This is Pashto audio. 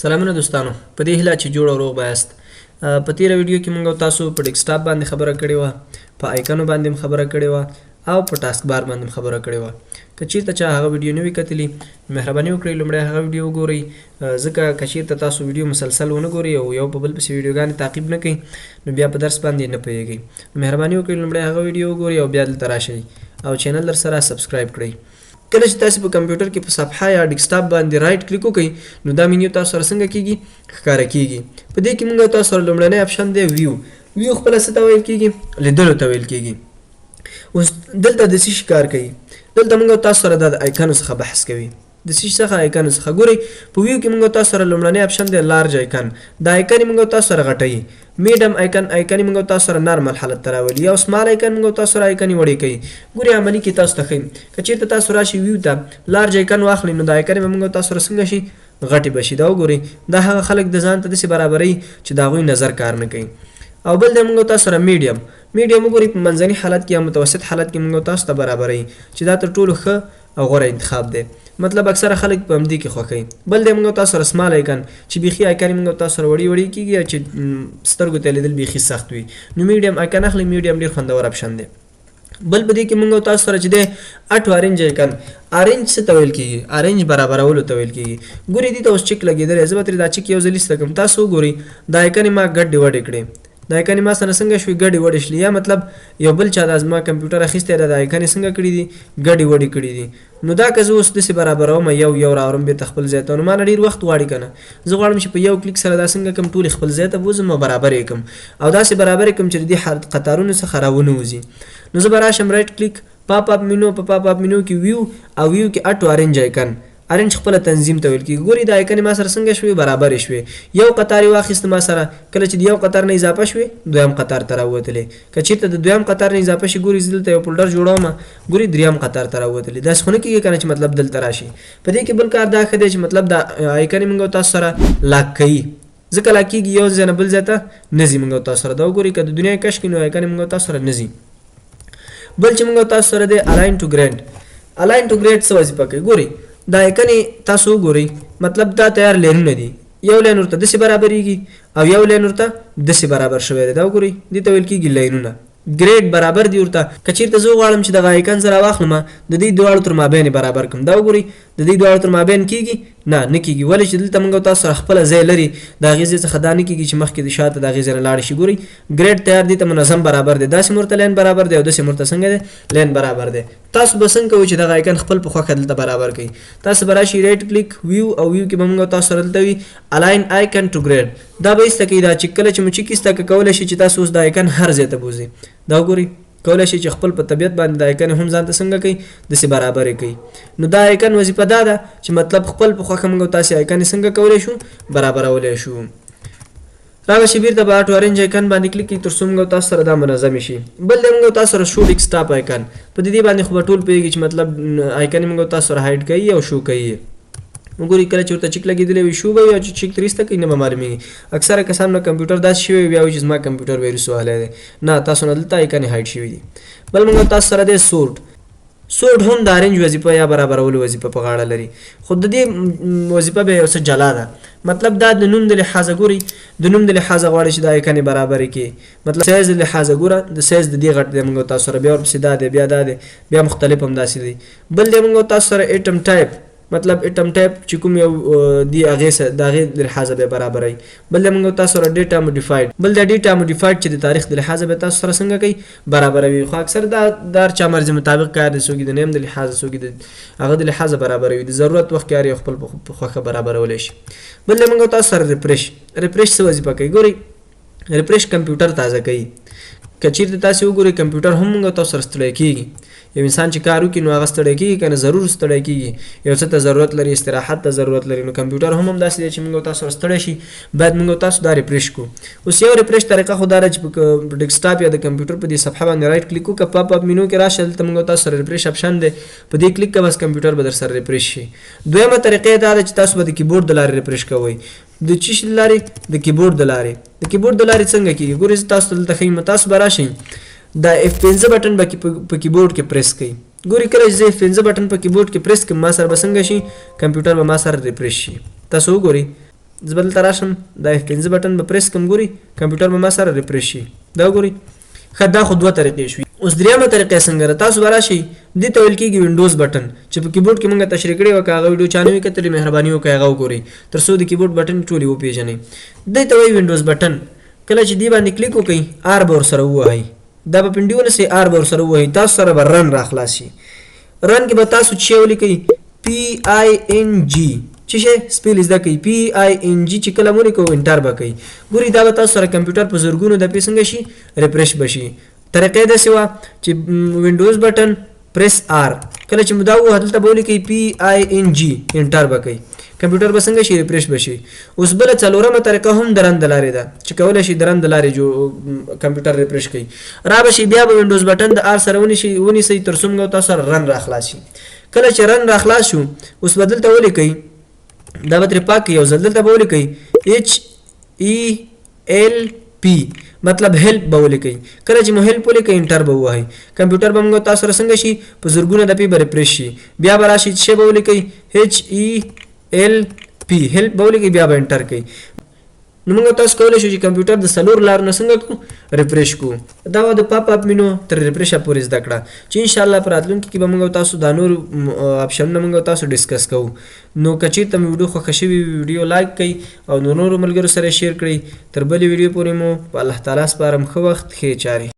سلامونه دوستانو په دې هیله چې جوړ او روغ بایاست. په تیره ویډیو کې موږ تاسو په ډیسکټاپ باندې خبره کړې وه، په آیکنو باندې خبره کړې وه او په ټاسک بار باندې خبره کړې وه. که چیرته چا هغه ویډیو نه وي کتلی مهرباني وکړئ لومړی هغه ویډیو وګورئ، ځکه که چیرته تاسو ویډیو مسلسل ونه ګورئ او یو په بل پسې ویډیوګانې تعقیب نه کوئ نو بیا په درس باندې نه پوهیږئ. مهرباني وکړئ لومړی هغه ویډیو وګورئ او بیا دلته راشئ او چینل درسره سبسکرایب کړئ. کله چې تاسو په کمپیوټر کې په صفحه یا ډیسکټاپ باندې رائټ کلیک وکړئ نو دا مینیو تاسو سره څنګه کیږي ښکاره کیږي. په دې کې موږ تاسو سره لومړنی اپشن دی ویو خپل څه ته ویل کیږي، لیدلو ته ویل کیږي. اوس دلته د څه کار کوي، دلته موږ تاسو سره د آیکنو څخه بحث کوي. د څه څخه آیکنو څخه ګورئ په ویو کې موږ تاسو سره لومړنی اپشن دی لارج آیکن. دا آیکن موږ تاسو سره غټوي. میډیم آیکن موږ تاسو سره نارمل حالت ته راولي او سمال آیکن موږ تاسو سره آیکن وړي کوي. ګورئ عملي کې تاسو ته ښیم که چیرته تاسو راشي ویو ته لارج آیکن واخلئ نو د آیکن به موږ تاسو سره څنګه شي غټې به شي. دا وګورئ دا هغه خلک د ځان ته داسې برابروي چې د هغوی نظر کار نه کوي. او بل دی موږ تاسو سره میډیم وګورئ په منځني حالت کې یا متوسط حالت کې موږ تاسو ته برابروي چې دا تر ټولو ښه او غوره انتخاب دی. مطلب اکثره خلک په همدې کې خوښوي. بل دی موږ تاسو سره سمال آیکن چې بیخي آیکن موږ تاسو سره وړي کېږي او چې سترګو ته لیدل بیخي سخت وي نو میډیم آیکن اخلئ. میډیم ډېر خوندور اپشن دی. بل په دې کې موږ تاسو سره چې دی اټ اورنج آیکن. اورنج څه ته ویل کېږي؟ اورنج برابرولو ته ویل کېږي. ګورئ دې ته اوس چک لګېدلی، زه به ترې دا چک یو ځل ایسته کړم. تاسو وګورئ دا آیکن ما ګډې وډې کړې، د آیکن ما سره څنګه شوي ګډې وډې شلي، یا مطلب یو بل چا دا زما کمپیوټر اخیستی دی د آیکن یې څنګه کړي دي ګډې وډې کړي دي. نو دا که زه اوس داسې برابروم یو راوړم بېرته خپل ځای ته نو ما نه ډېر وخت غواړي که نه. زه غواړم چې په یو کلیک سره دا څنګه کړم ټولې خپل ځای ته بوځم او برابر یې کړم او داسې برابر یې کړم چې د دې قطارونو څخه راونه وځي. نو زه به راشم رایټ کلیک پاپ اپ مینو، په پاپ اپ مینو کې ویو او ویو کې اټ اورنج آیکن. اورنج خپله تنظیم ته ویل کېږي. ګورئ دا آیکن ما سره څنګه شوې برابرې شوې. یو قطار یې واخیسته ما سره، کله چې د یو قطار نه اضافه شوې دویم قطار ته راووتلې. که چېرته د دویم قطار نه اضافه شي ګورئ زه دلته یو فولډر جوړوم، ګورئ دریم قطار ته راووتلې. داسې خو نه کېږي که نه چې مطلب دلته راشي. په دې کې بل کار دا ښه دی چې مطلب دا آیکن موږ تاسو سره لاک کوي، ځکه لاک کېږي یو ځای نه بل ځای ته نه ځي موږ تاسو سره. دا وګورئ که د دنیا کش کړي نو آیکن موږ تاسو سره نه ځي. بل چې موږ تاسو سره دی الاین ټو ګریډ. الاین ټو ګریډ څه وظیفه کوي؟ ګورئ دا آیکن تاسو وګورئ مطلب دا تیار لینونه دي، یو لین ورته داسې برابرېږي او یو لین ورته داسې برابر شوی دی. دا وګورئ دې ته ویل کېږي لینونه. ګریډ برابر دي ورته. که چېرته زه وغواړم چې دغه آیکن زه راواخلم د دې دواړو تر مابین برابر کړم، دا وګورئ د دې دواړو تر مابین کېږي نه کېږي. ولې چې دلته موږ تاسو سره خپله ځای لري د هغې ځای څخه دا نه کېږي چې مخکې د شاته د هغې ځای نه لاړ شي. ګورئ ګریډ تیار دي ته منظم برابر دی، داسې ورته لین برابر دی او داسې ورته څنګه دی لین برابر دی. تاسو به څنګه کوئ چې دغه آیکن خپل په خوښه دلته برابر کړئ. تاسو به راشئ رایټ کلیک ویو او ویو کې به موږ تاسو سره دلته وي الاین آیکن ټو ګریډ. دا به ایسته کوي دا چې کله چې مو چک ایسته که کولی شي چې تاسو اوس د آیکن هر ځای ته بوځئ. دا وګورئ کولی شي چې خپل په طبیعت باندې د آیکن هم ځان ته څنګه کوي داسې برابر یې کوي. نو دا آیکن وظیفه دا ده چې مطلب خپل په خوښه موږ تاسې آیکن څنګه کولی شو برابرولی شو. راغله شي بیرته به اټ اورنج آیکن باندې کلیک کړئ تر څو موږ تاسو سره دا منظمې شي. بل دی موږ تاسو سره شو ډیسکټاپ آیکن. په دې باندې خو به ټول پوهېږي چې مطلب آیکن موږ تاسو سره هایډ کوي او شو کوي. وګورئ کله چې ورته چک لګېدلی وي شو به وي او چې چک ترې ایسته کوي نه به معلومېږي. اکثره کسانو نه کمپیوټر داسې شوی بیا وایي چې زما کمپیوټر ویروس وهلی دی. نه تاسو نه دلته آیکن هایډ شوي دي. بل موږ تاسو سره دی سورټ هم د اورنج وظیفه یا برابرولو وظیفه په غاړه لري، خو د دې وظیفه به یو څه جلا ده. مطلب دا د نوم د لحاظه ګورئ د نوم د لحاظه غواړي چې د آیکن یې برابرې کړي. مطلب سایز د لحاظه ګوره د سایز د دې غټ دی موږ تاسو سره، بیا ورپسې دا دی بیا دا دی بیا مختلف هم داسې دی. بل دی موږ تاسو سره ایټم ټایپ. مطلب ایټم ټایپ چې کوم یو دی هغې سره د هغې د لحاظه به برابروي. بل دی موږ تاسو سره ډیټا موډیفاید. بل دی ډیټا موډیفاید چې د تاریخ د لحاظه به تاسو سره څنګه کوي برابروي. خو اکثر دا د هر چا مرضي مطابق کار دی، څوک د نیم د لحاظه څوک د هغه د لحاظه برابروي. د ضرورت وخت کې هر یو خپل په خوښه برابرولی شي. بل دی موږ تاسو سره ریفریش څه وظیفه کوي؟ ګورئ ریفریش کمپیوټر تازه کوي. که چېرته تاسې وګورئ کمپیوټر هم موږ تاسو سره ستړی کېږي. یو انسان چې کار وکړي نو هغه ستړی کېږي که نه ضرور ستړی کېږي، یو څه ته ضرورت لري استراحت ته ضرورت لري. نو کمپیوټر هم همداسې دی چې موږ تاسو سره ستړی شي باید موږ تاسو دا ریفریش کړو. اوس یو ریفریش طریقه خو دا ده چې په ډیسکټاپ یا د کمپیوټر په دې صفحه باندې رایټ کلیک وکړه، پاپ اپ مینو کې راشه دلته موږ تاسو سره ریفریش اپشن دی، په دې کلیک کوه بس کمپیوټر به در سره ریفریش شي. دویمه طریقه دا ده چې تاسو به د کیبورډ د لارې ریفریش کوئ. د چی شي د لارې؟ د کیبورډ د لارې. د کیبورډ د لارې څنګه کېږي؟ ګورئ زه تاسو ته دلته ښیم، تاسو به راشئ دا F15 بټن به په کیبورډ کې پریس کړئ. ګورئ کله چې زه F15 بټن په کیبورډ کې پریس کړم ما سره به څنګه شي کمپیوټر به ما سره ریفریش شي. تاسو وګورئ زه به دلته راشم دا F5 بټن به پریس کوم ګوري کمپیوټر به ما سره ریفریش شي دا ګوري ښه دا خو دوه طریقې شوي. اوس دریمه طریقه څنګه ده تاسو به راشئ دې ته ویل کېږي وینډوز بټن چې په کیبورډ کې موږ تشریح کړې وه که هغه ویډیو چا نه وي کتلې مهرباني وکړئ هغه وګورئ تر څو د کیبورډ بټن ټولې وپېژنئ. دې ته وایي وینډوز بټن. کله چې دې باندې کلیک وکړئ آر به ورسره ووهئ دا به پنډي ونیسئ آر به ورسره ووهئ تاسو سره به رن راخلاص شي. رن کې به تاسو چې ولیکئ PING چې شی سپیل زده کوي PING چې کله مو لیکو انټر به کوي ګوري دا به تاسو سره کمپیوټر په زرګونو دپې څنګه شي ریفریش به شي. طریقې داسې وه چې وینډوز بټن پریس آر کله چې مو دا ووهه دلته به ولیکئ PING انټر به کوي کمپیوټر به څنګه شي ریفریش به شي. اوس بله څلورمه طریقه هم د رن د لارې ده چې کولی شي د رن د لارې کمپیوټر ریفریش کوي. را به شي بیا به وینډوز بټن د آر سره ونیسئ تر څو موږ تاسو سره رن راخلاص شي. کله چې رن راخلاص شو اوس به دلته ولیکئ دا به ترې پاک کړئ یو ځل دلته به ولیکئ HELP مطلب هیلپ به ولیکئ. کله چې مو هیلپ ولیکئ انټر به ووهئ کمپیوټر به موږ تاسو سره څنګه شي په زرګونه دپې به ریفریش شي. بیا به راشئ چې به ولیکئ HELP هیلپ به ولیکئ بیا به انټر کړئ. نو موږ تاسو کولی شو چې کمپیوټر د څلور لارو نه څنګه کړو ریفریش کړو. دا وه د پاپ اپ مینو تر ریفریشه پورې زده کړه چې انشاءالله په راتلونکي کې به موږ تاسو دا نور اپشنونه موږ تاسو ډسکس کوو. نو که چېرته مو ویډیو خوښه شوي ویډیو لایک کړئ او نورو ملګرو سره شیر کړئ. تر بلې ویډیو پورې مو په الله تعالی سپارم ښه وخت ښې چارې.